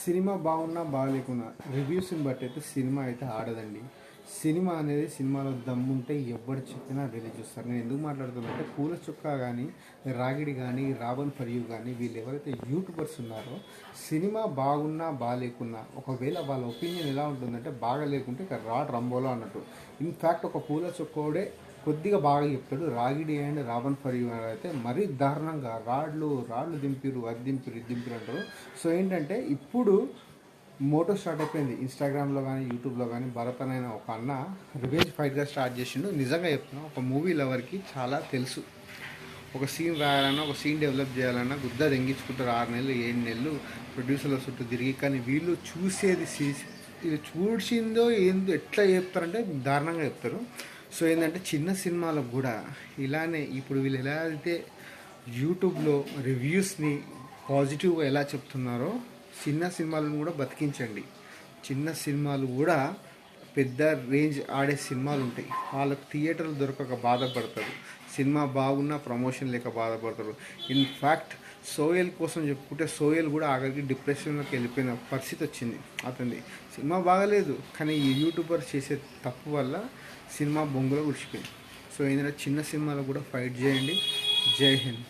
Cinema బాగున్నా బాగాలేకున్నా రివ్యూస్ని బట్టి అయితే సినిమా అయితే ఆడదండి. సినిమా అనేది సినిమాలో దమ్ముంటే ఎవరు చెప్పినా రిలీజ్ చేస్తారు. నేను ఎందుకు మాట్లాడుతున్నానంటే పూల చుక్క కానీ, రాగిడి కానీ, రావణ్ ఫర్ యూ కానీ వీళ్ళు ఎవరైతే యూట్యూబర్స్ ఉన్నారో సినిమా బాగున్నా బాగాలేకున్నా ఒకవేళ వాళ్ళ ఒపీనియన్ ఎలా ఉంటుందంటే బాగా లేకుంటే ఇక రాడ్ రంబోలో అన్నట్టు. ఇన్ఫ్యాక్ట్ ఒక పూల చుక్కోడే కొద్దిగా బాగా చెప్తాడు. రాగిడి అండ్ రావణ్ ఫర్ యూ అయితే మరీ దారుణంగా రాళ్ళు దింపిరు, అది దింపిరు, ఇది దింపిరు అంటారు. సో ఏంటంటే ఇప్పుడు మోటో స్టార్ట్ అయిపోయింది ఇన్స్టాగ్రామ్లో కానీ యూట్యూబ్లో కానీ. భరత్ అనే ఒక అన్న రివెంజ్ ఫైట్గా స్టార్ట్ చేసిండు. నిజంగా చెప్తున్నా, ఒక మూవీ లవర్కి చాలా తెలుసు. ఒక సీన్ రాయాలన్నా, ఒక సీన్ డెవలప్ చేయాలన్నా గుద్ద తెంగించుకుంటారు 6 నెలలు 7 నెలలు ప్రొడ్యూసర్ల చుట్టూ తిరిగి. కానీ వీళ్ళు చూసేది ఇది చూసిందో ఏందో ఎట్లా చెప్తారంటే దారుణంగా చెప్తారు. సో ఏంటంటే చిన్న సినిమాలకు కూడా ఇలానే ఇప్పుడు వీళ్ళు ఎలా అయితే యూట్యూబ్లో రివ్యూస్ని పాజిటివ్గా ఎలా చెప్తున్నారో చిన్న సినిమాలను కూడా బతికించండి. చిన్న సినిమాలు కూడా పెద్ద రేంజ్ ఆడే సినిమాలు ఉంటాయి. వాళ్ళకు థియేటర్లు దొరకక బాధపడతారు. సినిమా బాగున్నా ప్రమోషన్ లేక బాధపడతారు. ఇన్ఫ్యాక్ట్ సోయల్ కోసం చెప్పుకుంటే సోయల్ కూడా ఆఖరికి డిప్రెషన్లోకి వెళ్ళిపోయిన పరిస్థితి వచ్చింది అతనిది. సినిమా బాగలేదు కానీ ఈ యూట్యూబర్ చేసే తప్పు వల్ల సినిమా బొంగులో ఉడిచిపోయింది. సో ఏంటంటే చిన్న సినిమాలో కూడా ఫైట్ చేయండి. జై హింద్.